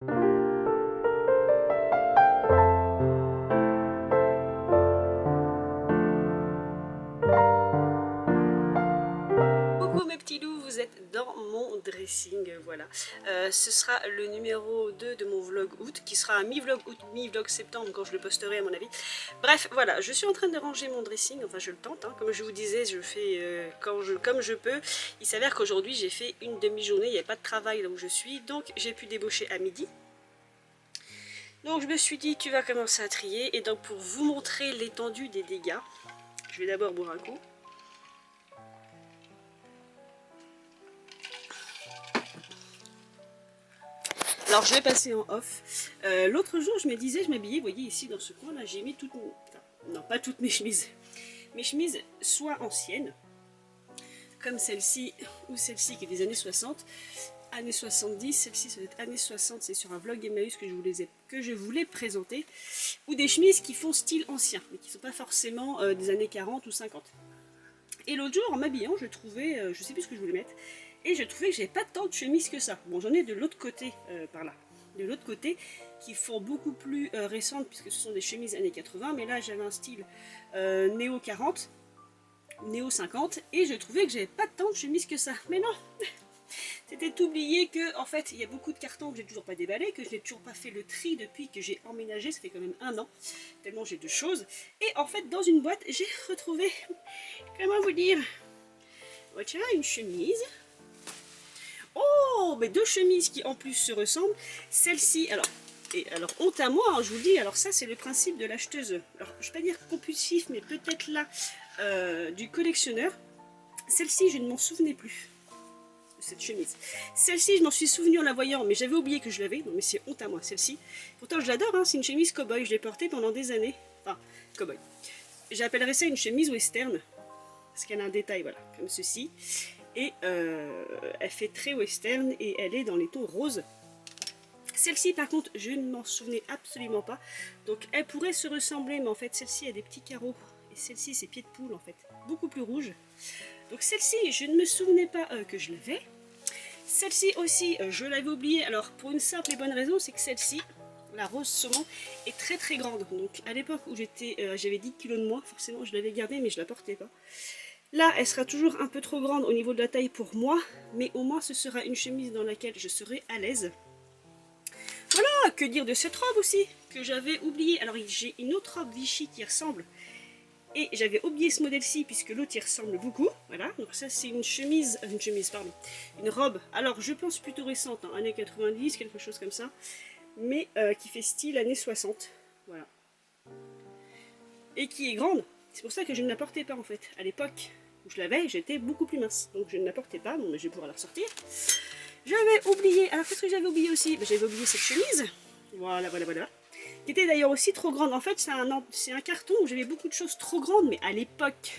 Coucou mes petits loups, vous êtes dans mon dressing, voilà. Ce sera le numéro 2 de mon vlog août, qui sera un mi-vlog août, mi-vlog septembre quand je le posterai à mon avis. Bref, voilà, je suis en train de ranger mon dressing, enfin je le tente, hein. Comme je vous disais, je fais comme je peux. Il s'avère qu'aujourd'hui j'ai fait une demi-journée, il n'y avait pas de travail là où je suis, donc j'ai pu débaucher à midi. Donc je me suis dit, tu vas commencer à trier, et donc pour vous montrer l'étendue des dégâts, je vais d'abord boire un coup. Alors je vais passer en off. L'autre jour je me disais, je m'habillais, vous voyez ici dans ce coin là, j'ai mis toutes, enfin, non pas toutes mes chemises soit anciennes, comme celle-ci ou celle-ci qui est des années 60, années 70, celle-ci ça doit être années 60, c'est sur un vlog Emmaüs que je voulais présenter, ou des chemises qui font style ancien, mais qui ne sont pas forcément des années 40 ou 50. Et l'autre jour en m'habillant, je trouvais, je sais plus ce que je voulais mettre, et je trouvais que j'avais pas tant de chemises que ça. Bon, j'en ai de l'autre côté, par là, de l'autre côté, qui font beaucoup plus récentes, puisque ce sont des chemises années 80, mais là j'avais un style néo 40, néo 50, et je trouvais que j'avais pas tant de chemises que ça. Mais non, c'était oublié que, en fait, il y a beaucoup de cartons que j'ai toujours pas déballés, que je n'ai toujours pas fait le tri depuis que j'ai emménagé, ça fait quand même 1 an, tellement j'ai de choses. Et en fait, dans une boîte, j'ai retrouvé, comment vous dire, voilà, une chemise. Oh, mais 2 chemises qui en plus se ressemblent. Celle-ci, alors honte à moi, hein, je vous le dis, alors ça c'est le principe de l'acheteuse. Alors je ne vais pas dire compulsif, mais peut-être là du collectionneur. Celle-ci, je ne m'en souvenais plus de cette chemise. Celle-ci, je m'en suis souvenu en la voyant, mais j'avais oublié que je l'avais. Non mais c'est honte à moi, celle-ci. Pourtant je l'adore, hein, c'est une chemise cow-boy, je l'ai portée pendant des années. Enfin, cow-boy. J'appellerais ça une chemise western, parce qu'elle a un détail, voilà, comme ceci. Et elle fait très western et elle est dans les tons roses. Celle-ci par contre je ne m'en souvenais absolument pas, donc elle pourrait se ressembler, mais en fait celle-ci a des petits carreaux et celle-ci c'est pieds de poule en fait, beaucoup plus rouge. Donc celle-ci je ne me souvenais pas que je l'avais. Celle-ci aussi je l'avais oubliée, alors pour une simple et bonne raison, c'est que celle-ci, la rose saumon, est très très grande. Donc à l'époque où j'avais 10 kg de moins, forcément je l'avais gardée mais je la portais pas. Là, elle sera toujours un peu trop grande au niveau de la taille pour moi, mais au moins ce sera une chemise dans laquelle je serai à l'aise. Voilà, que dire de cette robe aussi, que j'avais oubliée. Alors j'ai une autre robe Vichy qui ressemble, et j'avais oublié ce modèle-ci puisque l'autre y ressemble beaucoup. Voilà, donc ça c'est une chemise, pardon, une robe, alors je pense plutôt récente, hein, années 90, quelque chose comme ça, mais qui fait style années 60, voilà. Et qui est grande, c'est pour ça que je ne la portais pas en fait, à l'époque où je l'avais, j'étais beaucoup plus mince, donc je ne la portais pas. Bon, mais je vais pouvoir la ressortir. J'avais oublié, alors qu'est-ce que j'avais oublié aussi? J'avais oublié cette chemise, voilà, qui était d'ailleurs aussi trop grande. En fait, c'est un carton où j'avais beaucoup de choses trop grandes, mais à l'époque,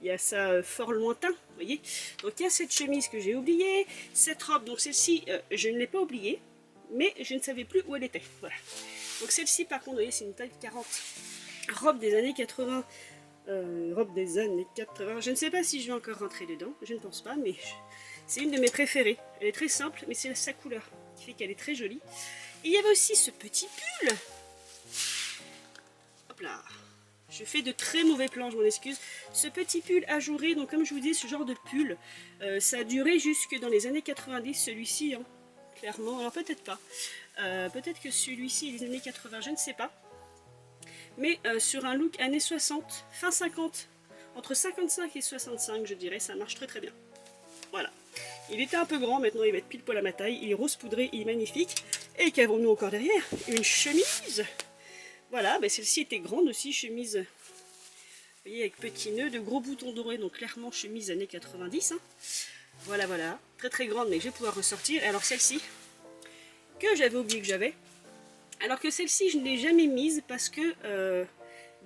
il y a ça fort lointain, vous voyez. Donc il y a cette chemise que j'ai oubliée, cette robe, donc celle-ci, je ne l'ai pas oubliée, mais je ne savais plus où elle était, voilà. Donc celle-ci, par contre, vous voyez, c'est une taille 40, robe des années 80, robe des années 80, je ne sais pas si je vais encore rentrer dedans, je ne pense pas, mais c'est une de mes préférées. Elle est très simple, mais c'est sa couleur qui fait qu'elle est très jolie. Et il y avait aussi ce petit pull. Hop là. Je fais de très mauvais plans, je m'en excuse. Ce petit pull ajouré, donc comme je vous dis, ce genre de pull, ça a duré jusque dans les années 90, celui-ci, hein, clairement. Alors peut-être pas. Peut-être que celui-ci est des années 80, je ne sais pas. Mais sur un look années 60, fin 50, entre 55 et 65, je dirais, ça marche très très bien. Voilà. Il était un peu grand, maintenant il va être pile poil à ma taille. Il est rose poudré, il est magnifique. Et qu'avons-nous encore derrière? Une chemise. Voilà, ben celle-ci était grande aussi, chemise, vous voyez, avec petits nœuds, de gros boutons dorés, donc clairement chemise années 90. Hein. Voilà, voilà, très très grande, mais je vais pouvoir ressortir. Et alors celle-ci, que j'avais oublié que j'avais. Alors que celle-ci, je ne l'ai jamais mise parce que,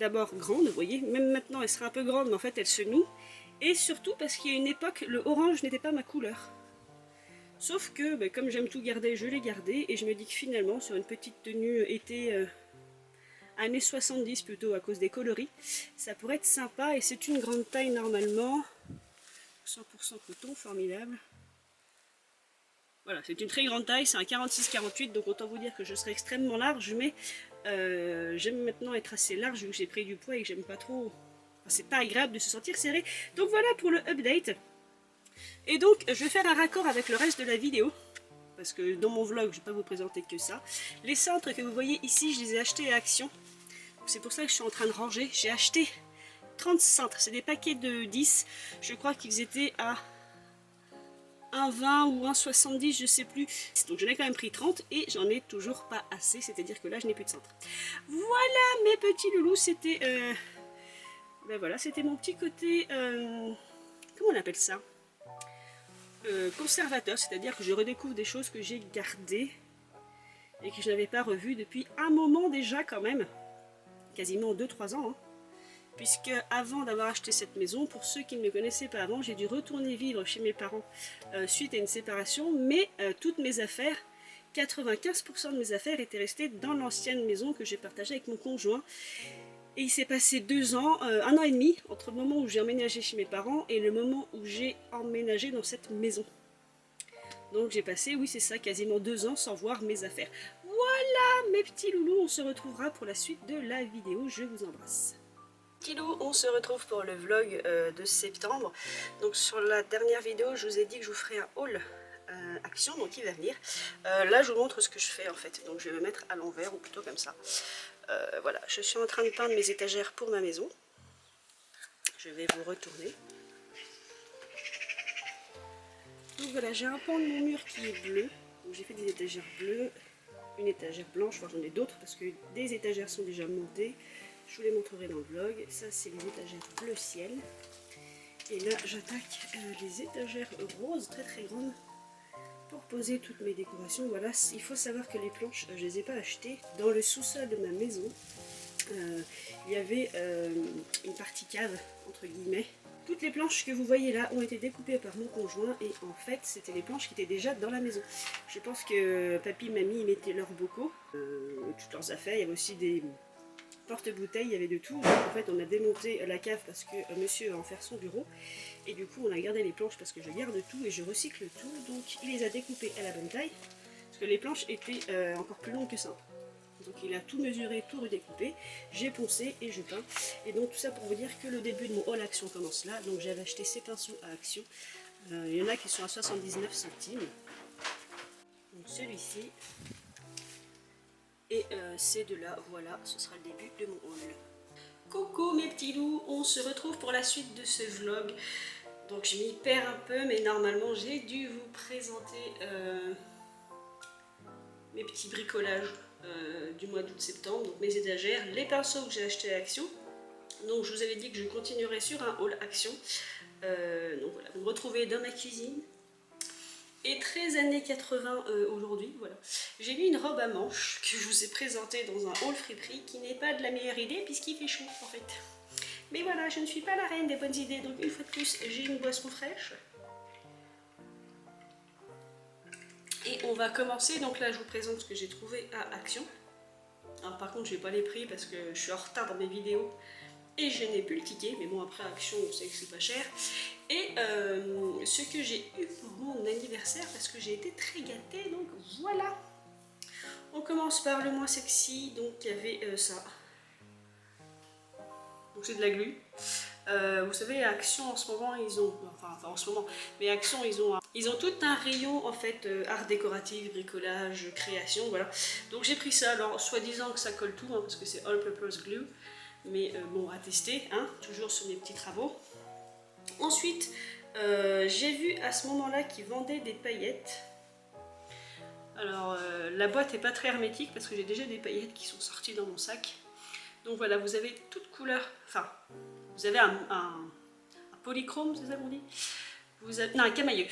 d'abord grande, vous voyez, même maintenant elle sera un peu grande, mais en fait elle se noue. Et surtout parce qu'il y a une époque, le orange n'était pas ma couleur. Sauf que, ben, comme j'aime tout garder, je l'ai gardé. Et je me dis que finalement, sur une petite tenue été années 70 plutôt, à cause des coloris, ça pourrait être sympa. Et c'est une grande taille normalement. 100% coton, formidable. Voilà, c'est une très grande taille, c'est un 46-48, donc autant vous dire que je serai extrêmement large, mais j'aime maintenant être assez large vu que j'ai pris du poids et que j'aime pas trop... Enfin, c'est pas agréable de se sentir serré. Donc voilà pour le update. Et donc, je vais faire un raccord avec le reste de la vidéo, parce que dans mon vlog, je ne vais pas vous présenter que ça. Les cintres que vous voyez ici, je les ai achetés à Action. C'est pour ça que je suis en train de ranger. J'ai acheté 30 cintres, c'est des paquets de 10. Je crois qu'ils étaient à 1,20 ou 1,70, je sais plus. Donc j'en ai quand même pris 30 et j'en ai toujours pas assez, c'est-à-dire que là je n'ai plus de cintre. Voilà mes petits loulous, c'était ben voilà, c'était mon petit côté comment on appelle ça, conservateur, c'est-à-dire que je redécouvre des choses que j'ai gardées et que je n'avais pas revues depuis un moment déjà quand même, quasiment 2-3 ans, hein. Puisque avant d'avoir acheté cette maison, pour ceux qui ne me connaissaient pas avant, j'ai dû retourner vivre chez mes parents suite à une séparation, mais toutes mes affaires, 95% de mes affaires étaient restées dans l'ancienne maison que j'ai partagée avec mon conjoint. Et il s'est passé 2 ans, 1 an et demi, entre le moment où j'ai emménagé chez mes parents et le moment où j'ai emménagé dans cette maison. Donc j'ai passé, oui c'est ça, quasiment 2 ans sans voir mes affaires. Voilà mes petits loulous, on se retrouvera pour la suite de la vidéo, je vous embrasse. Kilo, on se retrouve pour le vlog de septembre. Donc sur la dernière vidéo, je vous ai dit que je vous ferai un haul Action, donc il va venir. Là, je vous montre ce que je fais en fait. Donc je vais me mettre à l'envers ou plutôt comme ça. Voilà, je suis en train de peindre mes étagères pour ma maison. Je vais vous retourner. Donc voilà, j'ai un pan de mon mur qui est bleu. Donc j'ai fait des étagères bleues, une étagère blanche, enfin j'en ai d'autres parce que des étagères sont déjà montées. Je vous les montrerai dans le vlog. Ça, c'est les étagères bleu ciel. Et là, j'attaque les étagères roses, très très grandes, pour poser toutes mes décorations. Voilà, il faut savoir que les planches, je ne les ai pas achetées. Dans le sous-sol de ma maison, il y avait une partie cave, entre guillemets. Toutes les planches que vous voyez là ont été découpées par mon conjoint et en fait, c'était les planches qui étaient déjà dans la maison. Je pense que papy, mamie, ils mettaient leurs bocaux, toutes leurs affaires. Il y avait aussi des porte-bouteilles, il y avait de tout. Donc, en fait, on a démonté la cave parce que monsieur va en faire son bureau. Et du coup, on a gardé les planches parce que je garde tout et je recycle tout. Donc, il les a découpées à la bonne taille. Parce que les planches étaient encore plus longues que ça. Donc, il a tout mesuré, tout redécoupé. J'ai poncé et je peins. Et donc, tout ça pour vous dire que le début de mon haul Action commence là. Donc, j'avais acheté ces pinceaux à Action. Il y en a qui sont à 79 centimes. Donc, celui-ci. Et ces deux-là, voilà, ce sera le début de mon haul. Coucou mes petits loups, on se retrouve pour la suite de ce vlog. Donc je m'y perds un peu, mais normalement j'ai dû vous présenter mes petits bricolages du mois d'août-septembre. Donc mes étagères, les pinceaux que j'ai achetés à Action. Donc je vous avais dit que je continuerai sur un haul Action. Donc voilà, vous me retrouvez dans ma cuisine. Et très années 80 aujourd'hui, voilà. J'ai mis une robe à manches que je vous ai présentée dans un haul friperie qui n'est pas de la meilleure idée puisqu'il fait chaud en fait. Mais voilà, je ne suis pas la reine des bonnes idées, donc une fois de plus, j'ai une boisson fraîche. Et on va commencer, donc là je vous présente ce que j'ai trouvé à Action. Alors par contre, je n'ai pas les prix parce que je suis en retard dans mes vidéos et je n'ai plus le ticket, mais bon après Action, on sait que c'est pas cher. Et ce que j'ai eu pour mon anniversaire parce que j'ai été très gâtée, donc voilà. On commence par le moins sexy, donc il y avait ça. Donc c'est de la glu. Vous savez, Action en ce moment, ils ont, enfin en ce moment, mais Action, ils ont tout un rayon en fait art décoratif, bricolage, création, voilà. Donc j'ai pris ça, alors soi-disant que ça colle tout, hein, parce que c'est all purpose glue, mais bon, à tester, hein, toujours sur mes petits travaux. Ensuite, j'ai vu à ce moment-là qu'ils vendaient des paillettes. Alors, la boîte n'est pas très hermétique parce que j'ai déjà des paillettes qui sont sorties dans mon sac. Donc voilà, vous avez toutes couleurs. Enfin, vous avez un polychrome, c'est ça qu'on dit? Vous avez, non, un camailleux.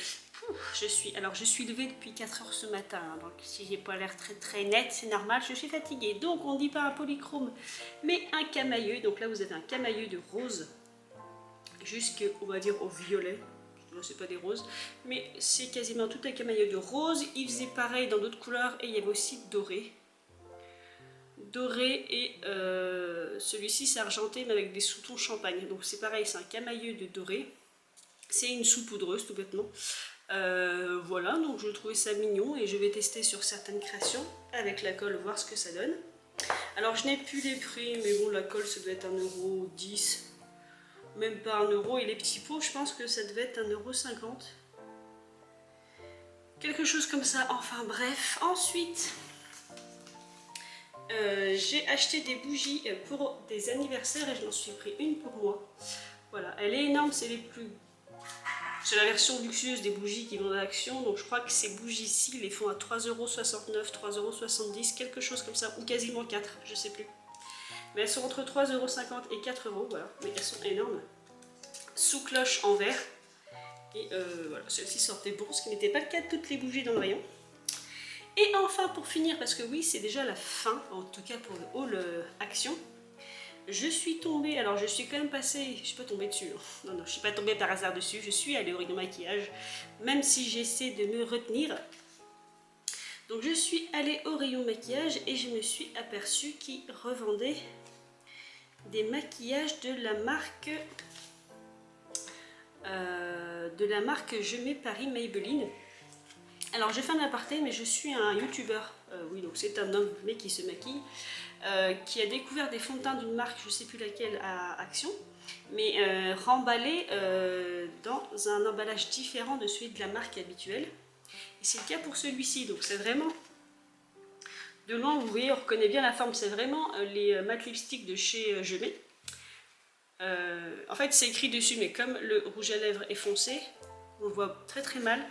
Je suis levée depuis 4 heures ce matin, hein, donc si j'ai pas l'air très très nette, c'est normal, je suis fatiguée. Donc on ne dit pas un polychrome, mais un camailleux. Donc là, vous avez un camailleux de rose jusqu'au, va dire, au violet. Là, c'est pas des roses, mais c'est quasiment tout un camailleux de rose. Il faisait pareil dans d'autres couleurs et il y avait aussi doré. Doré et celui-ci c'est argenté mais avec des sous-tons champagne. Donc c'est pareil, c'est un camailleux de doré. C'est une saupoudreuse tout bêtement. Voilà, donc je trouvais ça mignon et je vais tester sur certaines créations avec la colle, voir ce que ça donne. Alors je n'ai plus les prix, mais bon, la colle ça doit être 1,10 €, même pas 1 € et les petits pots je pense que ça devait être 1,50 €. Quelque chose comme ça, enfin bref. Ensuite, j'ai acheté des bougies pour des anniversaires et je m'en suis pris une pour moi. Voilà, elle est énorme, c'est la version luxueuse des bougies qui vendent à Action, donc je crois que ces bougies-ci les font à 3,69 €, 3,70 €, quelque chose comme ça, ou quasiment 4, je sais plus. Mais elles sont entre 3,50 € et 4 €, voilà, mais elles sont énormes. Sous cloche en verre. Et voilà, celle-ci sortait bon, ce qui n'était pas le cas de toutes les bougies dans le rayon. Et enfin, pour finir, parce que oui, c'est déjà la fin, en tout cas pour le haul Action, je suis tombée, alors je suis quand même passée, je suis pas tombée dessus, non, non, je suis pas tombée par hasard dessus, je suis allée au rayon maquillage, même si j'essaie de me retenir. Donc je suis allée au rayon maquillage et je me suis aperçue qu'ils revendaient des maquillages de la marque Je mets Paris Maybelline. Alors je fais un aparté, mais je suis un youtubeur, oui donc c'est un homme mais qui se maquille, qui a découvert des fonds de teint d'une marque, je ne sais plus laquelle, à Action, mais remballé dans un emballage différent de celui de la marque habituelle. Et c'est le cas pour celui-ci, donc c'est vraiment, de loin vous voyez, on reconnaît bien la forme, c'est vraiment les matte lipstick de chez Je mets. En fait c'est écrit dessus, mais comme le rouge à lèvres est foncé, on voit très très mal.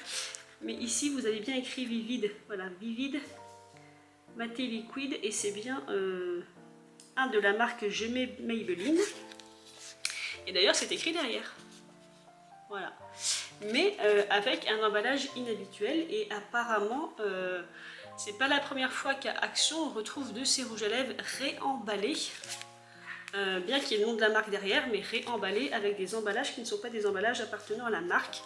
Mais ici vous avez bien écrit Vivid, voilà, Vivid Maté Liquide, et c'est bien un de la marque Je mets Maybelline. Et d'ailleurs c'est écrit derrière. Voilà. Mais avec un emballage inhabituel, et apparemment c'est pas la première fois qu'à Action on retrouve de ces rouges à lèvres réemballés. Bien qu'il y ait le nom de la marque derrière, mais réemballés avec des emballages qui ne sont pas des emballages appartenant à la marque.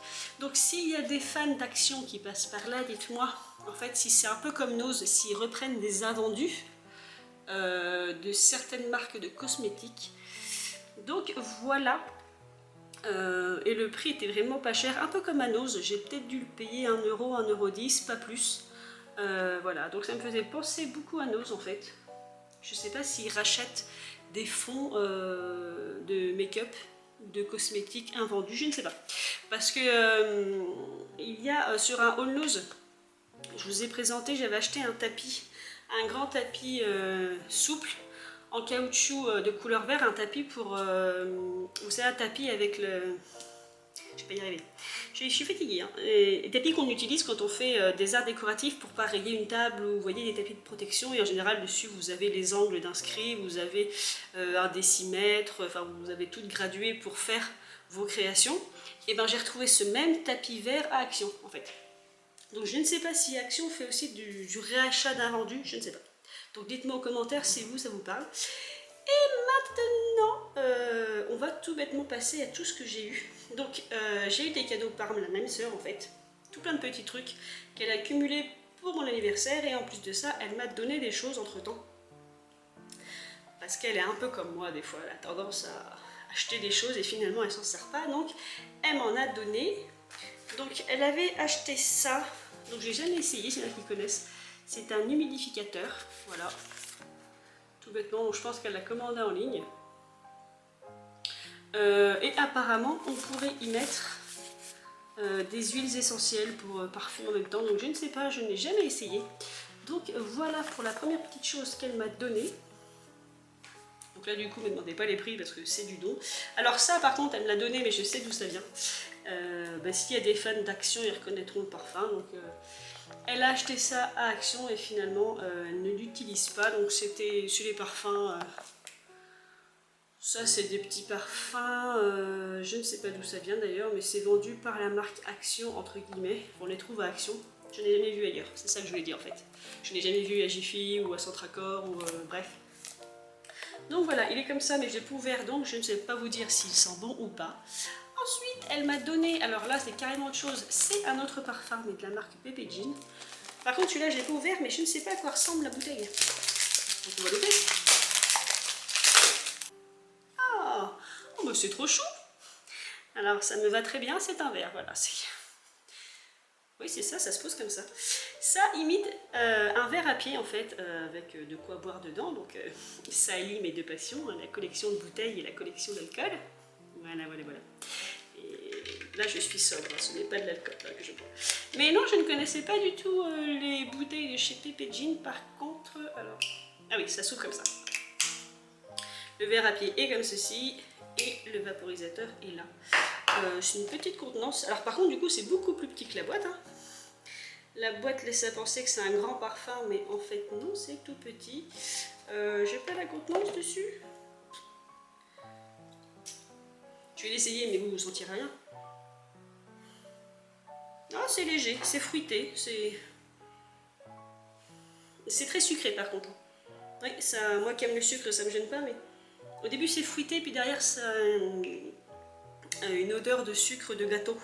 Donc s'il y a des fans d'Action qui passent par là, dites-moi, en fait, si c'est un peu comme Nose, s'ils reprennent des invendus de certaines marques de cosmétiques. Donc voilà, et le prix était vraiment pas cher, un peu comme à Nose, j'ai peut-être dû le payer 1 €, 1,10 €, pas plus. Voilà, donc ça me faisait penser beaucoup à Nose en fait. Je sais pas s'ils rachètent des fonds de make-up, de cosmétiques invendus, je ne sais pas. Parce que il y a sur un haul Nose, je vous ai présenté, j'avais acheté un tapis, un grand tapis souple en caoutchouc de couleur vert, un tapis pour, vous savez, un tapis avec le... Je vais pas y arriver. Je suis fatiguée. Hein. Les tapis qu'on utilise quand on fait des arts décoratifs pour pas rayer une table, ou vous voyez des tapis de protection, et en général dessus vous avez les angles d'inscrits, vous avez un décimètre, enfin vous avez tout gradué pour faire vos créations. Et ben j'ai retrouvé ce même tapis vert à Action en fait. Donc je ne sais pas si Action fait aussi du réachat d'invendus, je ne sais pas. Donc dites-moi en commentaire si vous ça vous parle. Et maintenant, on va tout bêtement passer à tout ce que j'ai eu. Donc, j'ai eu des cadeaux par la même sœur en fait. Tout plein de petits trucs qu'elle a accumulés pour mon anniversaire. Et en plus de ça, elle m'a donné des choses entre temps. Parce qu'elle est un peu comme moi, des fois. Elle a tendance à acheter des choses et finalement elle s'en sert pas. Donc, elle m'en a donné. Donc, elle avait acheté ça. Donc, j'ai jamais essayé, c'est là qui connaissent. C'est un humidificateur. Voilà. Tout bêtement, je pense qu'elle l'a commandé en ligne. Et apparemment, on pourrait y mettre des huiles essentielles pour parfum en même temps. Donc je ne sais pas, je n'ai jamais essayé. Donc voilà pour la première petite chose qu'elle m'a donnée. Donc là du coup, ne me demandez pas les prix parce que c'est du don. Alors ça par contre, elle me l'a donné, mais je sais d'où ça vient. S'il y a des fans d'Action, ils reconnaîtront le parfum. Donc elle a acheté ça à Action et finalement, elle ne l'utilise pas. Donc c'était sur les parfums... Ça, c'est des petits parfums, je ne sais pas d'où ça vient d'ailleurs, mais c'est vendu par la marque Action, entre guillemets. On les trouve à Action. Je n'ai jamais vu ailleurs, c'est ça que je voulais dire en fait. Je n'ai jamais vu à Jiffy ou à Centracor, ou bref. Donc voilà, il est comme ça, mais je l'ai pas ouvert, donc je ne sais pas vous dire s'il sent bon ou pas. Ensuite, elle m'a donné, alors là, c'est carrément autre chose, c'est un autre parfum, mais de la marque Pepe Jean. Par contre, celui-là, je l'ai pas ouvert, mais je ne sais pas à quoi ressemble la bouteille. Donc on va l'ouvrir. Oh, bah c'est trop chou. Alors ça me va très bien, c'est un verre, voilà. Oui, c'est ça, ça se pose comme ça. Ça imite un verre à pied en fait, avec de quoi boire dedans. Donc ça allie mes deux passions, hein, la collection de bouteilles et la collection d'alcool. Voilà, voilà, voilà. Et là, je suis sobre, hein, ce n'est pas de l'alcool que je bois. Mais non, je ne connaissais pas du tout les bouteilles de chez Pepe Jean. Par contre, alors... Ah oui, ça s'ouvre comme ça. Le verre à pied est comme ceci et le vaporisateur est là. C'est une petite contenance. Alors par contre, du coup, c'est beaucoup plus petit que la boîte. Hein. La boîte laisse à penser que c'est un grand parfum, mais en fait non, c'est tout petit. J'ai pas la contenance dessus. Je vais l'essayer, mais vous ne sentirez rien. Ah, c'est léger, c'est fruité, c'est très sucré par contre. Oui, ça, moi qui aime le sucre, ça me gêne pas, mais au début c'est fruité, puis derrière ça a une odeur de sucre de gâteau,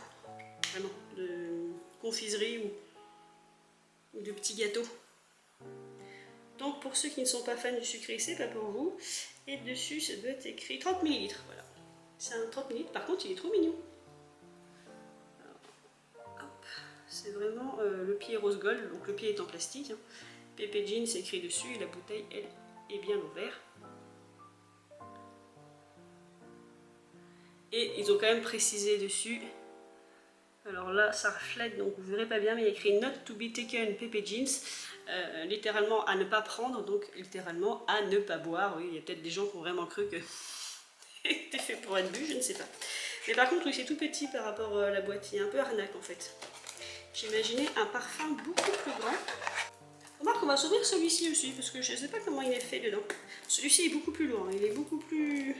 vraiment, de confiserie ou de petits gâteaux. Donc pour ceux qui ne sont pas fans du sucré, c'est pas pour vous. Et dessus, ça doit être écrit 30 ml, voilà. C'est un 30 ml, par contre il est trop mignon. C'est vraiment le pied rose gold, donc le pied est en plastique. Hein. Pepe Jean, c'est écrit dessus, et la bouteille, elle, est bien en verre. Et ils ont quand même précisé dessus, alors là ça reflète, donc vous verrez pas bien, mais il y a écrit Not to be taken Pepe Jeans, littéralement à ne pas prendre, donc littéralement à ne pas boire. Oui, il y a peut-être des gens qui ont vraiment cru que c'était fait pour être bu, je ne sais pas. Mais par contre, oui, c'est tout petit par rapport à la boîte, il y a un peu arnaque en fait. J'imaginais un parfum beaucoup plus grand. Remarque, on va s'ouvrir celui-ci aussi, parce que je ne sais pas comment il est fait dedans. Celui-ci est beaucoup plus loin, il est beaucoup plus...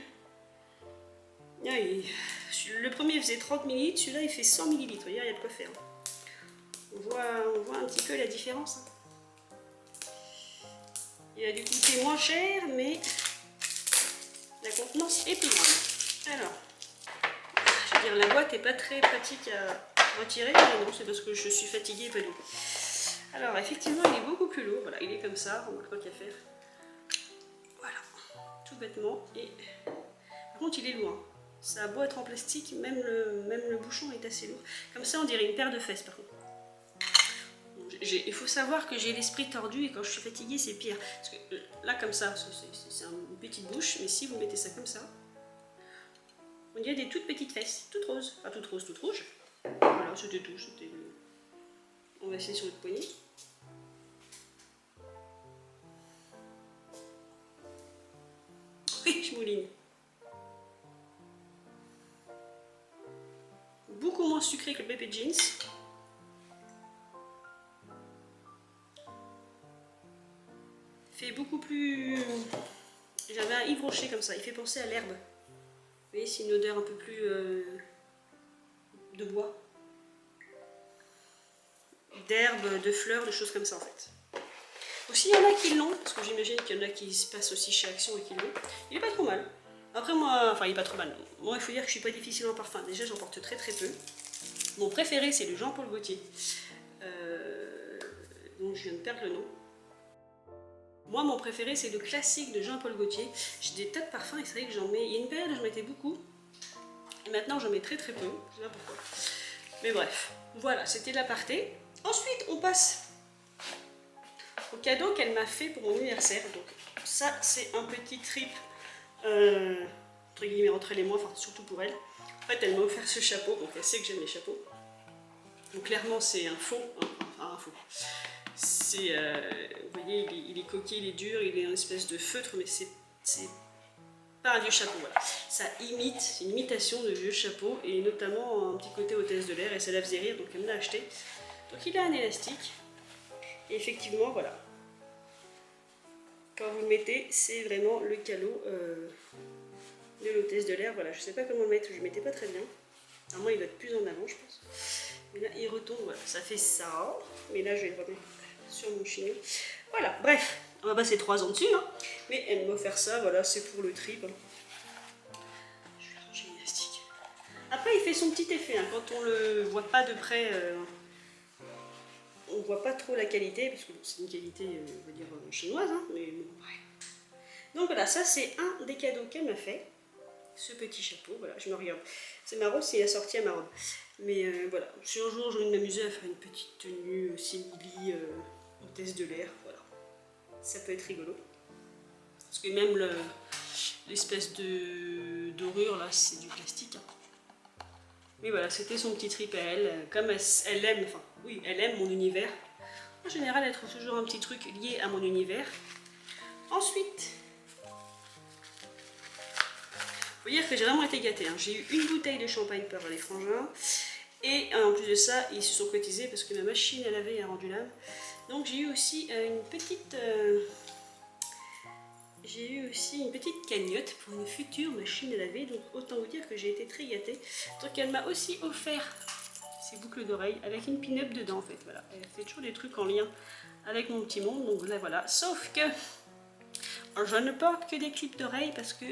Ah, le premier faisait 30 ml, celui-là il fait 100 ml, il y a de quoi faire. On voit un petit peu la différence. Hein. Il a dû coûter moins cher, mais la contenance est plus grande. Alors, je veux dire, la boîte n'est pas très pratique à retirer, mais non, c'est parce que je suis fatiguée, pas du tout. Alors, effectivement, il est beaucoup plus lourd, voilà, il est comme ça, on ne voit qu'à faire. Voilà, tout bêtement, et par contre, il est loin. Ça a beau être en plastique, même le bouchon est assez lourd. Comme ça, on dirait une paire de fesses, par contre. Il faut savoir que j'ai l'esprit tordu et quand je suis fatiguée, c'est pire. Parce que là, comme ça, c'est une petite bouche, mais si vous mettez ça comme ça, on dirait des toutes petites fesses, toutes roses. Enfin, toutes roses, toutes rouges. Voilà, c'était tout. On va essayer sur le poignet. Oui, je mouline. Beaucoup moins sucré que le Pepe Jeans. Fait beaucoup plus... J'avais un Yves Rocher comme ça, il fait penser à l'herbe. Vous voyez, c'est une odeur un peu plus de bois. D'herbe, de fleurs, de choses comme ça en fait. Aussi, il y en a qui l'ont, parce que j'imagine qu'il y en a qui se passent aussi chez Action et qui l'ont. Il est pas trop mal. Après moi, enfin il est pas trop mal. Moi il faut dire que je suis pas difficile en parfum. Déjà j'en porte très très peu. Mon préféré c'est le Jean-Paul Gaultier. Donc je viens de perdre le nom. Moi mon préféré c'est le classique de Jean-Paul Gaultier. J'ai des tas de parfums et c'est vrai que j'en mets. Il y a une période où j'en mettais beaucoup. Et maintenant j'en mets très très peu. Je sais pas pourquoi. Mais bref, voilà, c'était l'aparté. Ensuite on passe au cadeau qu'elle m'a fait pour mon anniversaire. Donc ça c'est un petit trip entre guillemets entre elle et moi, enfin surtout pour elle. En fait elle m'a offert ce chapeau, donc elle sait que j'aime les chapeaux. Donc clairement c'est un faux, hein, enfin un faux. C'est, vous voyez il est coquille, il est dur, il est une espèce de feutre, mais c'est pas un vieux chapeau, voilà. Ça imite, c'est une imitation de vieux chapeau, et notamment un petit côté hôtesse de l'air, et ça la faisait rire, donc elle me l'a acheté. Donc il a un élastique, et effectivement voilà. Quand vous le mettez, c'est vraiment le calot de l'hôtesse de l'air. Voilà, je sais pas comment le mettre, je ne mettais pas très bien. Normalement, il va être plus en avant, je pense. Mais là, il retombe, voilà, ça fait ça. Mais là, je vais le remettre sur mon chignon. Voilà, bref, on va passer 3 ans dessus. Hein. Mais elle m'a offert ça, voilà, c'est pour le trip. Hein. Je vais ranger l'élastique. Après, il fait son petit effet. Hein. Quand on le voit pas de près, on voit pas trop la qualité, parce que bon, c'est une qualité, on va dire, chinoise. Hein, mais bon, bref. Donc voilà, ça c'est un des cadeaux qu'elle m'a fait. ce petit chapeau. Voilà, je me regarde. C'est marrant, c'est assorti à ma robe. Mais voilà, si un jour j'ai envie de m'amuser à faire une petite tenue simili hôtesse de l'air, voilà. Ça peut être rigolo. Parce que même l'espèce de dorure là, c'est du plastique. Hein. Mais voilà, c'était son petit trip à elle. Comme elle aime, enfin oui, elle aime mon univers. En général, elle trouve toujours un petit truc lié à mon univers. Ensuite, faut dire que j'ai vraiment été gâtée. Hein. J'ai eu une bouteille de champagne par les frangins. Et en plus de ça, ils se sont cotisés parce que ma machine à laver a rendu l'âme. Donc j'ai eu aussi une petite... cagnotte pour une future machine à laver. Donc autant vous dire que j'ai été très gâtée. Donc elle m'a aussi offert ces boucles d'oreilles avec une pin-up dedans en fait. Voilà. Elle fait toujours des trucs en lien avec mon petit monde. Donc là voilà. Sauf que... je ne porte que des clips d'oreilles parce que,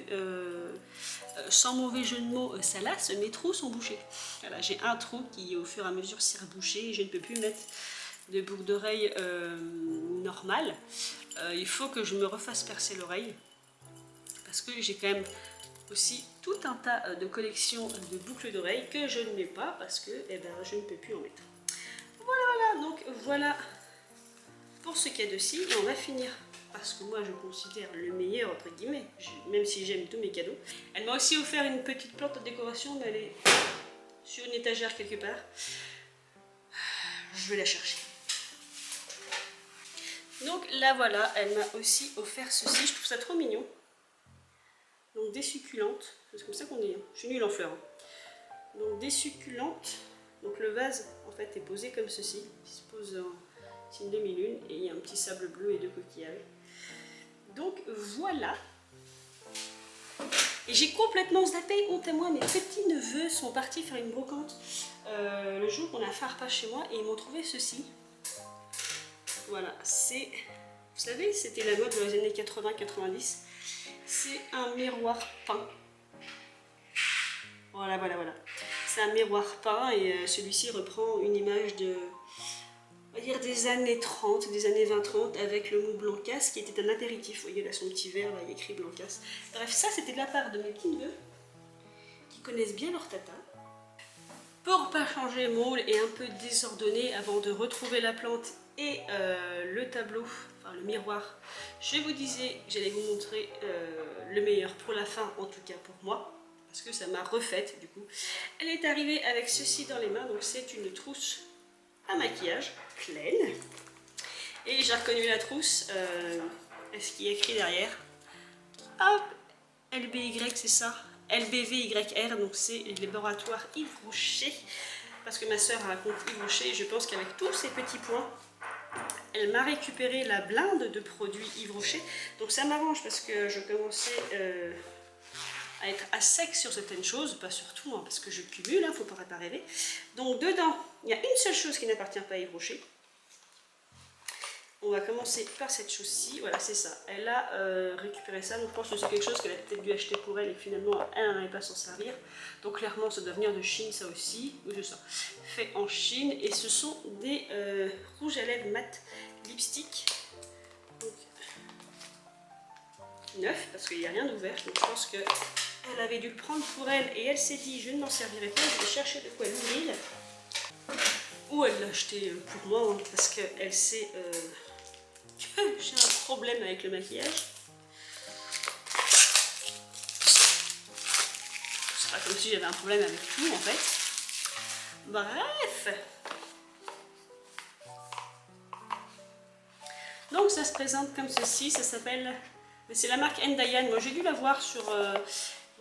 sans mauvais jeu de mots, ça lasse, mes trous sont bouchés. Voilà, j'ai un trou qui au fur et à mesure s'est rebouché et je ne peux plus mettre de boucles d'oreilles normales. Il faut que je me refasse percer l'oreille parce que j'ai quand même aussi tout un tas de collections de boucles d'oreilles que je ne mets pas parce que je ne peux plus en mettre. Voilà, donc voilà pour ce cadeau-ci et on va finir parce que moi je considère le meilleur entre guillemets, même si j'aime tous mes cadeaux. Elle m'a aussi offert une petite plante de décoration, mais elle est sur une étagère quelque part. Je vais la chercher. Donc là voilà, elle m'a aussi offert ceci, je trouve ça trop mignon. Donc des succulentes, c'est comme ça qu'on dit, hein. Je suis nulle en fleurs. Hein. Donc des succulentes, donc le vase en fait est posé comme ceci, il se pose en signe demi-lune et il y a un petit sable bleu et deux coquillages. Donc voilà. Et j'ai complètement zappé, honte à moi, mes petits neveux sont partis faire une brocante le jour qu'on a fait un repas chez moi et ils m'ont trouvé ceci. Voilà, c'est, vous savez, c'était la mode dans les années 80-90. C'est un miroir peint. Voilà. C'est un miroir peint et celui-ci reprend une image de... on va dire des années 30, des années 20-30 avec le mot Blancas qui était un apéritif. Vous voyez là son petit verre, là il y a écrit Blancas. Bref, ça c'était de la part de mes petits neveux qui connaissent bien leur tata. Pour pas changer moule et un peu désordonné avant de retrouver la plante et le tableau, enfin le miroir, je vous disais que j'allais vous montrer le meilleur pour la fin, en tout cas pour moi, parce que ça m'a refaite du coup. Elle est arrivée avec ceci dans les mains, donc c'est une trousse à maquillage pleine et j'ai reconnu la trousse, ce qui est écrit derrière, hop, LBY c'est ça, LBVYR, donc c'est le laboratoire Yves Rocher, parce que ma soeur raconte Yves Rocher et je pense qu'avec tous ces petits points elle m'a récupéré la blinde de produits Yves Rocher, donc ça m'arrange parce que je commençais à être à sec sur certaines choses, pas sur tout, hein, parce que je cumule, hein, faut pas rêver. Donc dedans, il y a une seule chose qui n'appartient pas à Yves Rocher. On va commencer par cette chose-ci, voilà c'est ça. Elle a récupéré ça, donc je pense que c'est quelque chose qu'elle a peut-être dû acheter pour elle et finalement elle n'en avait pas s'en servir. Donc clairement ça doit venir de Chine ça aussi, oui c'est ça, fait en Chine. Et ce sont des rouges à lèvres mat lipstick. Donc, neuf parce qu'il n'y a rien d'ouvert, donc je pense qu'elle avait dû le prendre pour elle et elle s'est dit je ne m'en servirai pas, je vais chercher de quoi l'ouvrir. Ou elle l'a acheté pour moi hein, parce qu'elle sait que j'ai un problème avec le maquillage. C'est pas comme si j'avais un problème avec tout en fait. Bref. Donc ça se présente comme ceci, ça s'appelle... c'est la marque Ndayan, moi j'ai dû la voir sur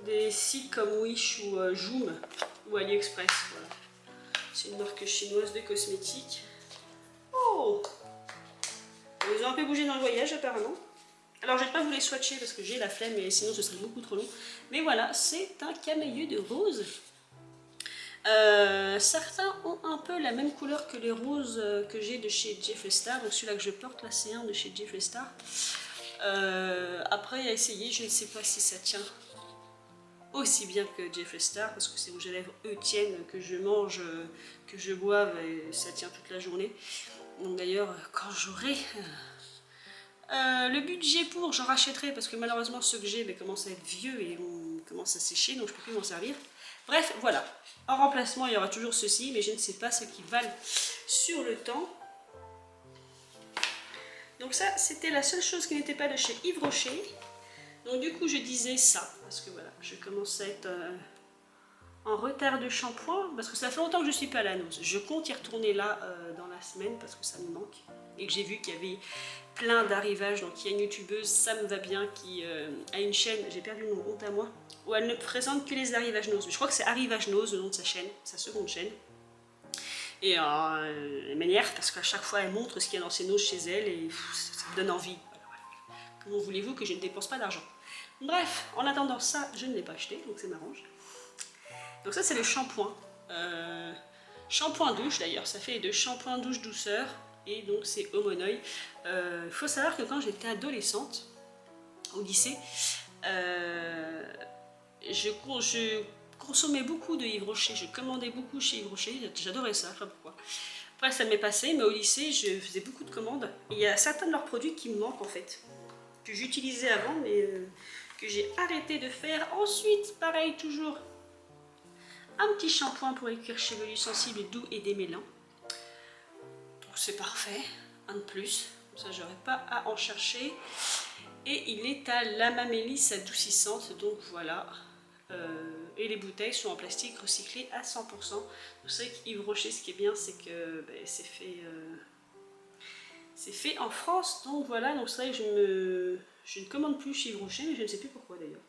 des sites comme Wish ou Joom ou AliExpress, voilà. C'est une marque chinoise de cosmétiques. Oh! Ils ont un peu bougé dans le voyage apparemment. Alors je ne vais pas vous les swatcher parce que j'ai la flemme et sinon ce serait beaucoup trop long. Mais voilà, c'est un camailleux de rose. Certains ont un peu la même couleur que les roses que j'ai de chez Jeffree Star. Donc celui-là que je porte là c'est un de chez Jeffree Star. Après à essayer, je ne sais pas si ça tient aussi bien que Jeffree Star parce que ces rouges à lèvres eux tiennent, que je mange, que je boive et ça tient toute la journée. Donc d'ailleurs quand j'aurai le budget pour, j'en rachèterai parce que malheureusement ceux que j'ai commencent à être vieux et commence à sécher, donc je ne peux plus m'en servir. Bref, voilà. En remplacement, il y aura toujours ceci, mais je ne sais pas ce qu'ils valent sur le temps. Donc ça, c'était la seule chose qui n'était pas de chez Yves Rocher. Donc du coup, je disais ça, parce que voilà, je commence à être en retard de shampoing, parce que ça fait longtemps que je ne suis pas à la Nose. Je compte y retourner là dans la semaine, parce que ça me manque. Et que j'ai vu qu'il y avait plein d'arrivages. Donc il y a une youtubeuse, ça me va bien, qui a une chaîne, j'ai perdu le nom, honte à moi, où elle ne présente que les arrivages Nose. Je crois que c'est Arrivage Nose, le nom de sa chaîne, sa seconde chaîne. Et elle m'énerve parce qu'à chaque fois elle montre ce qu'il y a dans ses noses chez elle et ça me donne envie. Voilà. Comment voulez-vous que je ne dépense pas d'argent? Bref, en attendant ça, je ne l'ai pas acheté, donc ça m'arrange. Donc ça c'est le shampoing. Shampoing douche d'ailleurs, ça fait de shampoing douche douceur et donc c'est Homonoi. Il faut savoir que quand j'étais adolescente, au lycée, je consommais beaucoup de Yves Rocher, je commandais beaucoup chez Yves Rocher, j'adorais ça, je sais pas pourquoi. Après ça m'est passé, mais au lycée je faisais beaucoup de commandes. Et il y a certains de leurs produits qui me manquent en fait, que j'utilisais avant mais que j'ai arrêté de faire. Ensuite, pareil toujours, un petit shampoing pour les cuirs chevelus sensibles, doux et démêlants. Donc c'est parfait, un de plus, comme ça j'aurais pas à en chercher. Et il est à Lama Mélisse adoucissante, donc voilà. Et les bouteilles sont en plastique recyclé à 100%. Vous savez qu'Yves Rocher, ce qui est bien, c'est que c'est fait en France. Donc voilà, donc c'est vrai que je ne commande plus chez Yves Rocher, mais je ne sais plus pourquoi d'ailleurs.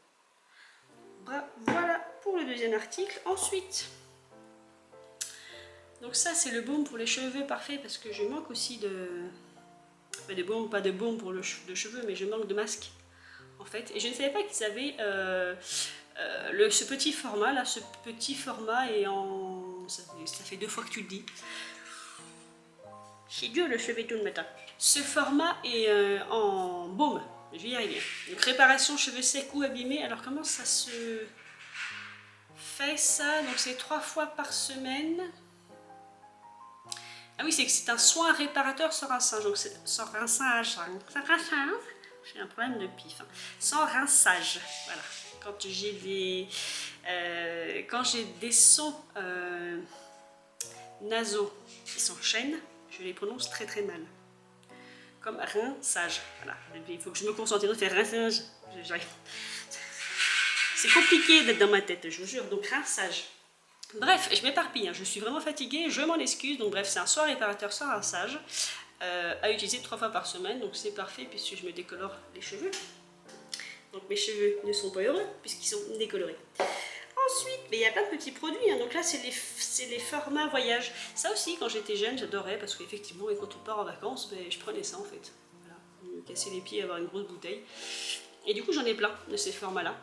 Voilà pour le deuxième article. Ensuite, donc ça c'est le baume pour les cheveux parfait, parce que je manque aussi pas de baume pour de cheveux, mais je manque de masque en fait. Et je ne savais pas qu'ils avaient ce petit format là, ce petit format est en... Ça fait 2 fois que tu le dis. C'est dur le cheveu tout le matin. Ce format est en baume, je vais y arriver. Donc réparation cheveux secs ou abîmés. Alors comment ça se fait ça? Donc c'est 3 fois par semaine. Ah oui, c'est que c'est un soin réparateur sans rinçage. Donc sans rinçage. J'ai un problème de pif. Hein. Sans rinçage. Voilà. Quand j'ai des sons nasaux qui s'enchaînent, je les prononce très très mal. Comme rinçage. Voilà. Il faut que je me concentre de faire rinçage. C'est compliqué d'être dans ma tête, je vous jure. Donc rinçage. Bref, je m'éparpille, hein. Je suis vraiment fatiguée, je m'en excuse. Donc bref, c'est un soin réparateur sans rinçage à utiliser 3 fois par semaine. Donc c'est parfait puisque je me décolore les cheveux. Donc mes cheveux ne sont pas heureux puisqu'ils sont décolorés. Ensuite, il y a plein de petits produits. Hein. Donc là, c'est les formats voyage. Ça aussi, quand j'étais jeune, j'adorais parce qu'effectivement, quand on part en vacances, je prenais ça en fait. Voilà, me casser les pieds, avoir une grosse bouteille. Et du coup, j'en ai plein de ces formats-là.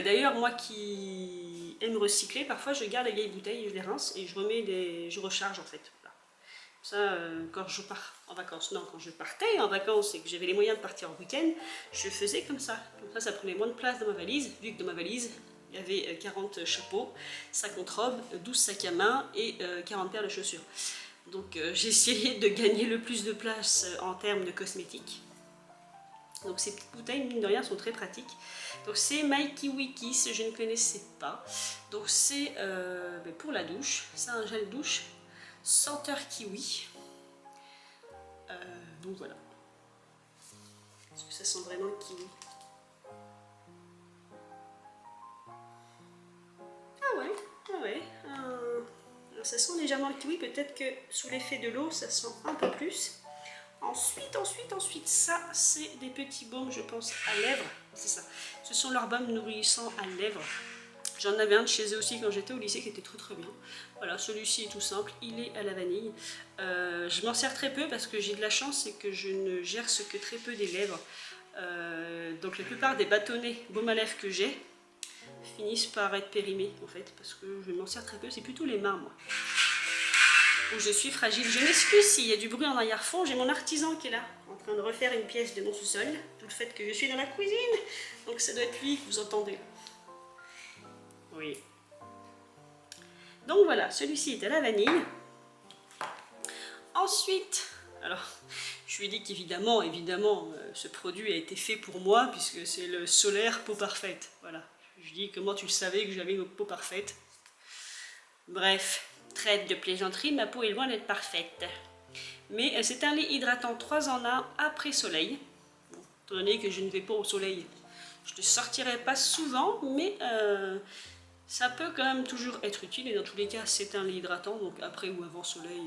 D'ailleurs, moi qui aime recycler, parfois je garde les vieilles bouteilles, je les rince et je recharge en fait. Voilà. Ça, quand je pars en vacances, non, quand je partais en vacances et que j'avais les moyens de partir en week-end, je faisais comme ça. Donc ça prenait moins de place dans ma valise, vu que dans ma valise, il y avait 40 chapeaux, 50 robes, 12 sacs à main et 40 paires de chaussures. Donc j'ai essayé de gagner le plus de place en termes de cosmétiques. Donc ces petites bouteilles, mine de rien, sont très pratiques. Donc c'est My Kiwi Kiss, je ne connaissais pas. Donc c'est pour la douche, c'est un gel douche senteur kiwi. Donc voilà. Est-ce que ça sent vraiment le kiwi? Ah ouais. Ça sent légèrement le kiwi, peut-être que sous l'effet de l'eau, ça sent un peu plus. Ensuite, ça c'est des petits baumes, je pense, à lèvres. C'est ça. Ce sont leurs baumes nourrissants à lèvres. J'en avais un de chez eux aussi quand j'étais au lycée qui était très bien. Voilà, celui-ci est tout simple, il est à la vanille. Je m'en sers très peu parce que j'ai de la chance et que je ne gerce que très peu des lèvres. Donc la plupart des bâtonnets baumes à lèvres que j'ai finissent par être périmés en fait parce que je m'en sers très peu, c'est plutôt les mains moi. Où je suis fragile. Je m'excuse s'il y a du bruit en arrière-fond, j'ai mon artisan qui est là, en train de refaire une pièce de mon sous-sol, tout le fait que je suis dans la cuisine, donc ça doit être lui que vous entendez. Oui. Donc voilà, celui-ci est à la vanille. Ensuite, alors, je lui ai dit qu'évidemment, ce produit a été fait pour moi, puisque c'est le solaire peau parfaite. Voilà, Je dis, comment tu le savais que j'avais une peau parfaite? Bref, trêve de plaisanterie, ma peau est loin d'être parfaite. Mais c'est un lait hydratant 3 en 1 après soleil. Bon, étant donné que je ne vais pas au soleil, je ne sortirai pas souvent, mais ça peut quand même toujours être utile. Et dans tous les cas, c'est un lait hydratant, donc après ou avant soleil,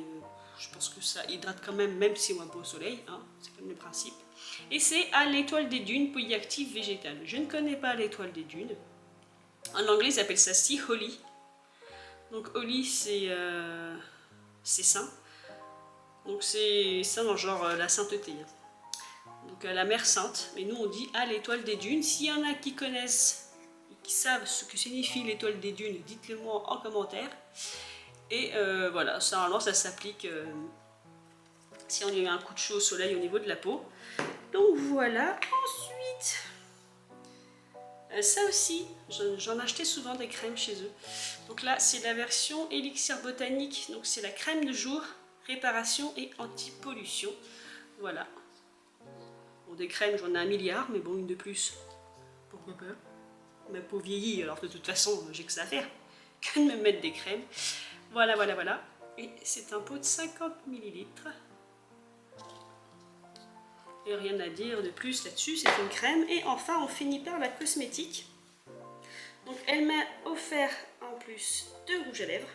je pense que ça hydrate quand même si on va pas au soleil. Hein, c'est comme le principe. Et c'est à l'étoile des dunes, pouilly active végétale. Je ne connais pas l'étoile des dunes. En anglais, ils appellent ça Sea Holly. Donc Holly, c'est saint. Donc c'est ça dans le genre la sainteté. Donc la mer sainte. Mais nous on dit à l'étoile des dunes. S'il y en a qui connaissent, qui savent ce que signifie l'étoile des dunes, dites-le moi en commentaire. Et voilà, ça, normalement ça s'applique si on a eu un coup de chaud au soleil au niveau de la peau. Donc voilà. Ensuite, ça aussi, j'en achetais souvent des crèmes chez eux. Donc là, c'est la version élixir botanique. Donc c'est la crème de jour, réparation et anti-pollution. Voilà. Bon, des crèmes, j'en ai 1 milliard, mais bon, une de plus, pourquoi pas. Ma peau vieillit, alors de toute façon, j'ai que ça à faire que de me mettre des crèmes. Voilà, voilà, voilà. Et c'est un pot de 50 ml. Et rien à dire de plus là-dessus, c'est une crème. Et enfin, on finit par la cosmétique. Donc, elle m'a offert en plus 2 rouges à lèvres.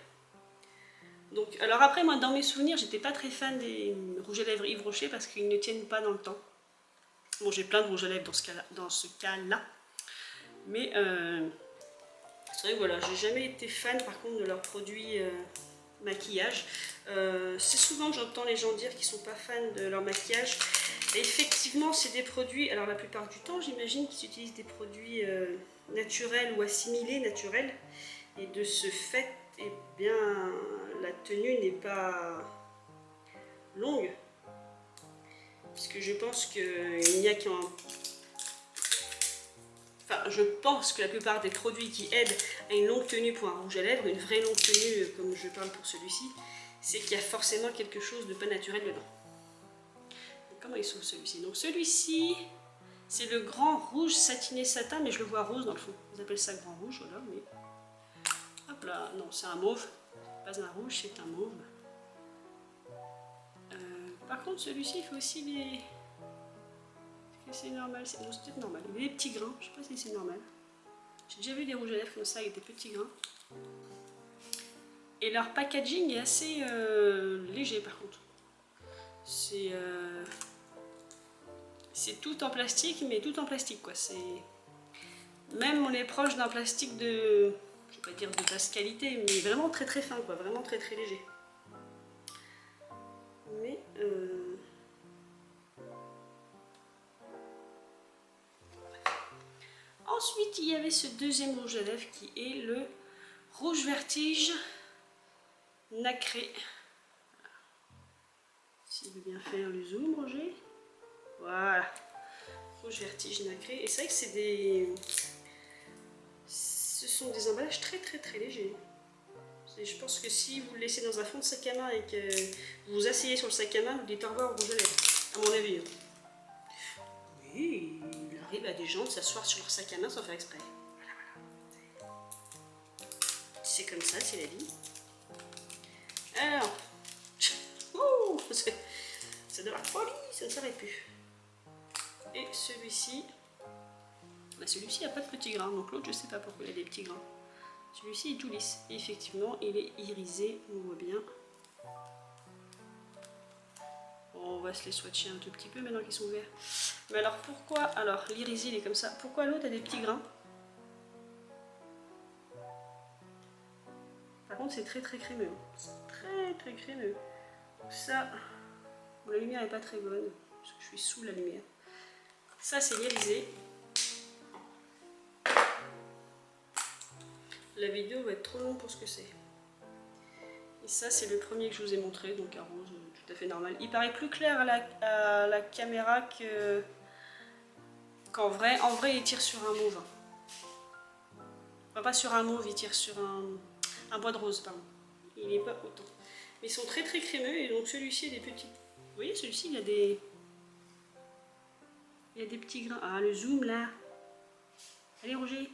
Donc, alors après, moi, dans mes souvenirs, j'étais pas très fan des rouges à lèvres Yves Rocher parce qu'ils ne tiennent pas dans le temps. Bon, j'ai plein de rouges à lèvres dans ce cas-là. Mais c'est vrai que voilà, j'ai jamais été fan par contre de leurs produits maquillage. C'est souvent que j'entends les gens dire qu'ils sont pas fans de leur maquillage. Et effectivement, c'est des produits, alors la plupart du temps, j'imagine qu'ils utilisent des produits naturels ou assimilés naturels. Et de ce fait, eh bien, la tenue n'est pas longue. Puisque je pense qu'il n'y a qu'un... Enfin, je pense que la plupart des produits qui aident à une longue tenue pour un rouge à lèvres, une vraie longue tenue comme je parle pour celui-ci, c'est qu'il y a forcément quelque chose de pas naturel dedans. Donc, comment il s'ouvre celui-ci? Donc celui-ci, c'est le grand rouge satiné satin, mais je le vois rose dans le fond. Ils appellent ça grand rouge, voilà, mais... Hop là, non, c'est un mauve. Pas un rouge, c'est un mauve. Par contre, celui-ci, il fait aussi des... C'est normal, c'est peut-être normal. Il y a des petits grains, je sais pas si c'est normal. J'ai déjà vu des rouges à lèvres comme ça avec des petits grains. Et leur packaging est assez léger par contre. C'est tout en plastique, mais tout en plastique quoi. Même on est proche d'un plastique de, je vais pas dire de basse qualité, mais vraiment très très fin quoi, vraiment très très léger. Mais ensuite, il y avait ce deuxième rouge à lèvres qui est le rouge vertige nacré. S'il veut bien faire le zoom, Roger. Voilà. Rouge vertige nacré. Et c'est vrai que c'est des... Ce sont des emballages très très très légers. Je pense que si vous le laissez dans un fond de sac à main et que vous vous asseyez sur le sac à main, vous dites au revoir au rouge à lèvres. À mon avis. Oui, il arrive à des gens de s'asseoir sur leur sac à main sans faire exprès. Voilà, voilà. C'est comme ça, c'est la vie. Alors, c'est de la folie, ça ne s'arrête plus. Et celui-ci, celui-ci n'a pas de petits grains, donc l'autre je sais pas pourquoi il a des petits grains. Celui-ci est tout lisse, et effectivement il est irisé, on voit bien. On va se les swatcher un tout petit peu maintenant qu'ils sont ouverts. Mais alors pourquoi, alors l'irisé il est comme ça, pourquoi l'autre a des petits grains? Par contre c'est très très crémeux, très très crémeux. Donc ça, bon, la lumière n'est pas très bonne, parce que je suis sous la lumière. Ça c'est l'irisé. La vidéo va être trop longue pour ce que c'est. Et ça c'est le premier que je vous ai montré, donc un rose tout à fait normal. Il paraît plus clair à la caméra qu'en vrai. En vrai il tire sur un mauve. Enfin pas sur un mauve, il tire sur un bois de rose, pardon. Il n'est pas autant. Mais ils sont très très crémeux et donc celui-ci a des petits... Vous voyez celui-ci il a des... Il y a des petits grains. Ah le zoom là. Allez Roger.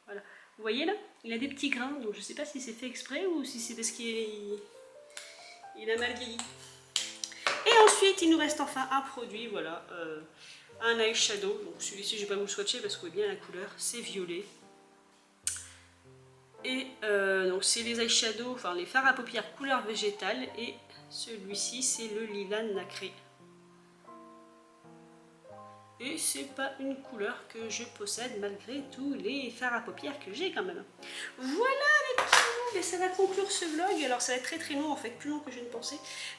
Voilà. Vous voyez là, il a des petits grains, donc je ne sais pas si c'est fait exprès ou si c'est parce qu'il a mal vieilli. Et ensuite, il nous reste enfin un produit, voilà, un eyeshadow. Donc celui-ci, je ne vais pas vous le swatcher parce que vous voyez bien la couleur, c'est violet. Et donc c'est les eyeshadows, enfin les fards à paupières couleur végétale. Et celui-ci, c'est le lilas nacré. Et c'est pas une couleur que je possède malgré tous les fards à paupières que j'ai quand même. Voilà les petits loups, et ça va conclure ce vlog. Alors ça va être très long en fait, plus long que je ne pensais.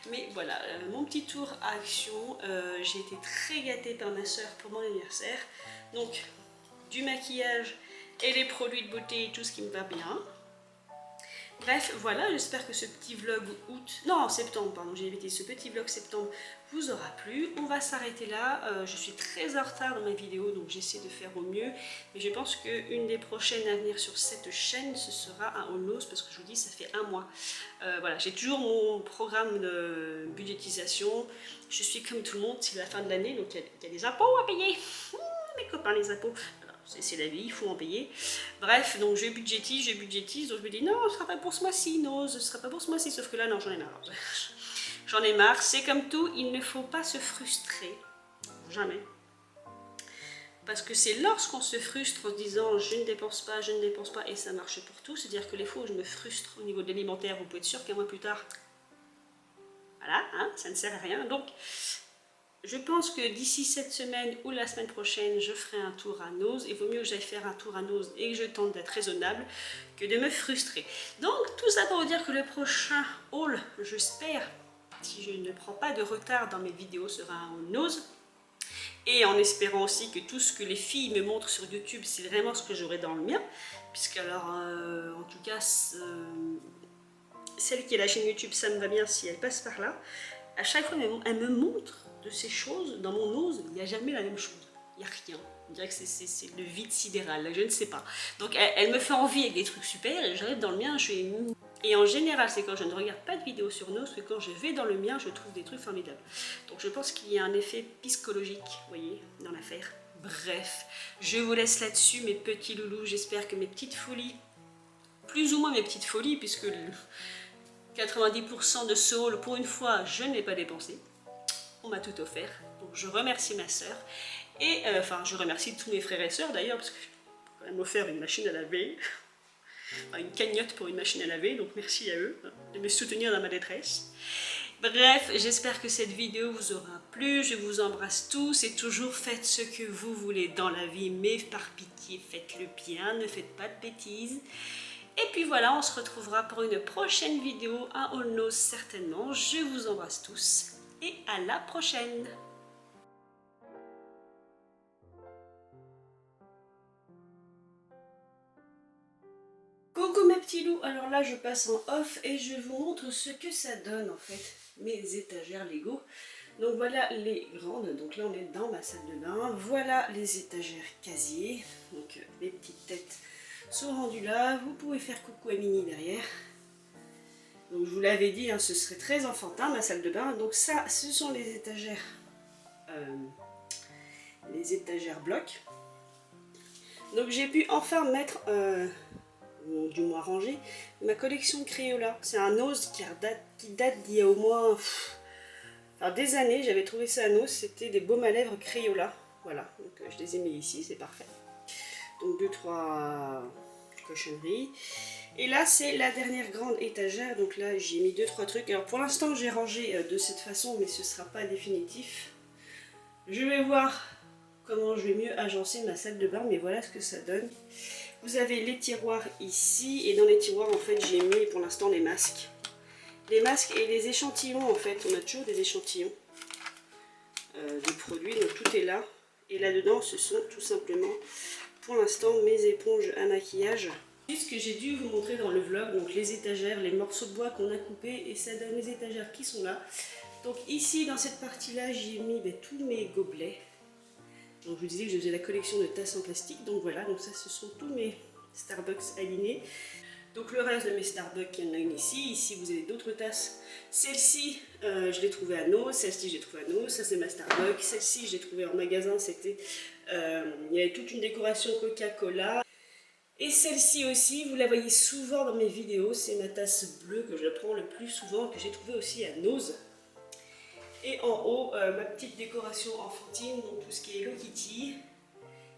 Mais voilà, mon petit tour à Action. J'ai été très gâtée par ma soeur pour mon anniversaire. Donc du maquillage et les produits de beauté et tout ce qui me va bien. Bref, voilà, j'espère que ce petit vlog septembre, pardon, j'ai évité ce petit vlog septembre vous aura plu. On va s'arrêter là. Je suis très en retard dans ma vidéo, donc j'essaie de faire au mieux. Mais je pense qu'une des prochaines à venir sur cette chaîne, ce sera un haul nose, parce que je vous dis, ça fait un mois. Voilà, j'ai toujours mon programme de budgétisation. Je suis comme tout le monde, c'est la fin de l'année, donc il y a des impôts à payer. Mes copains, les impôts. C'est la vie, il faut en payer. Bref, donc je budgétise, donc je me dis non, ce sera pas pour ce mois-ci, non, ce sera pas pour ce mois-ci, sauf que là, non, j'en ai marre. J'en ai marre, c'est comme tout, il ne faut pas se frustrer, jamais. Parce que c'est lorsqu'on se frustre en se disant je ne dépense pas, et ça marche pour tout, c'est-à-dire que les fois où je me frustre au niveau de l'alimentaire, vous pouvez être sûr qu'un mois plus tard, voilà, hein, ça ne sert à rien. Donc, je pense que d'ici cette semaine ou la semaine prochaine, je ferai un tour à Nose. Il vaut mieux que j'aille faire un tour à Nose et que je tente d'être raisonnable que de me frustrer. Donc, tout ça pour vous dire que le prochain haul, j'espère, si je ne prends pas de retard dans mes vidéos, sera un haul Nose. Et en espérant aussi que tout ce que les filles me montrent sur YouTube, c'est vraiment ce que j'aurai dans le mien. Puisque alors, en tout cas, celle qui est la chaîne YouTube, ça me va bien si elle passe par là. À chaque fois, elle me montre de ces choses. Dans mon nose, il n'y a jamais la même chose. Il n'y a rien. On dirait que c'est le vide sidéral, là, je ne sais pas. Donc elle me fait envie avec des trucs super, et j'arrive dans le mien, je suis... Et en général, c'est quand je ne regarde pas de vidéos sur Nose que quand je vais dans le mien, je trouve des trucs formidables. Donc je pense qu'il y a un effet psychologique, vous voyez, dans l'affaire. Bref, je vous laisse là-dessus, mes petits loulous. J'espère que mes petites folies, plus ou moins mes petites folies, puisque 90% de ce haul, pour une fois, je ne l'ai pas dépensé. On m'a tout offert. Donc je remercie ma soeur. Et enfin, je remercie tous mes frères et sœurs d'ailleurs, parce que j'ai quand même offert une machine à laver. Enfin, une cagnotte pour une machine à laver. Donc merci à eux de me soutenir dans ma détresse. Bref, j'espère que cette vidéo vous aura plu. Je vous embrasse tous et toujours faites ce que vous voulez dans la vie. Mais par pitié, faites-le bien. Ne faites pas de bêtises. Et puis voilà, on se retrouvera pour une prochaine vidéo, un haul nose certainement. Je vous embrasse tous et à la prochaine. Coucou mes petits loups, alors là je passe en off et je vous montre ce que ça donne en fait, mes étagères Lego. Donc voilà les grandes, donc là on est dans ma salle de bain. Voilà les étagères casier, donc les petites têtes sont rendues là. Vous pouvez faire coucou à Mini derrière. Donc je vous l'avais dit, hein, ce serait très enfantin ma salle de bain. Donc ça, ce sont les étagères blocs. Donc j'ai pu enfin mettre, du moins ranger, ma collection Crayola. C'est un Nose qui date d'il y a au moins des années. J'avais trouvé ça à Nose, c'était des baumes à lèvres Crayola. Voilà, donc je les ai mis ici, c'est parfait. Donc 2-3 cochonneries. Et là c'est la dernière grande étagère, donc là j'ai mis 2-3 trucs. Alors pour l'instant j'ai rangé de cette façon, mais ce ne sera pas définitif. Je vais voir comment je vais mieux agencer ma salle de bain, mais voilà ce que ça donne. Vous avez les tiroirs ici, et dans les tiroirs en fait j'ai mis pour l'instant les masques. Les masques et les échantillons en fait, on a toujours des échantillons de produits, donc tout est là. Et là-dedans ce sont tout simplement pour l'instant mes éponges à maquillage. Ce que j'ai dû vous montrer dans le vlog, donc les étagères, les morceaux de bois qu'on a coupés, et ça donne les étagères qui sont là. Donc ici dans cette partie là j'ai mis tous mes gobelets. Donc je vous disais que je faisais la collection de tasses en plastique, donc voilà, donc ça ce sont tous mes Starbucks alignés. Donc le reste de mes Starbucks, il y en a une ici, ici vous avez d'autres tasses. Celle-ci, je l'ai trouvée à Nose, celle-ci je l'ai trouvée à Nose, ça c'est ma Starbucks, celle-ci je l'ai trouvée en magasin, c'était, il y avait toute une décoration Coca-Cola. Et celle-ci aussi, vous la voyez souvent dans mes vidéos, c'est ma tasse bleue que je prends le plus souvent, que j'ai trouvée aussi à Nose. Et en haut, ma petite décoration enfantine, donc tout ce qui est Hello Kitty.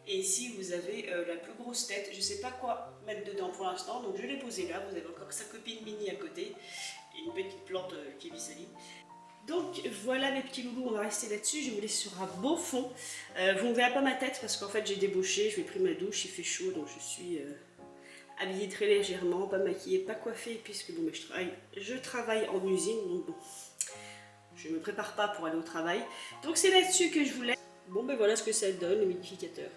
Et ici, vous avez la plus grosse tête. Je ne sais pas quoi mettre dedans pour l'instant, donc je l'ai posée là. Vous avez encore sa copine Minnie à côté. Et une petite plante qui est Vissali. Donc voilà mes petits loulous, on va rester là-dessus. Je vous laisse sur un beau fond. Vous ne verrez pas ma tête parce qu'en fait j'ai débauché, je vais pris ma douche, il fait chaud, donc je suis habillée très légèrement, pas maquillée, pas coiffée, puisque bon, mais je travaille en usine, donc bon, je ne me prépare pas pour aller au travail. Donc c'est là-dessus que je vous laisse. Bon ben voilà ce que ça donne, le humidificateur.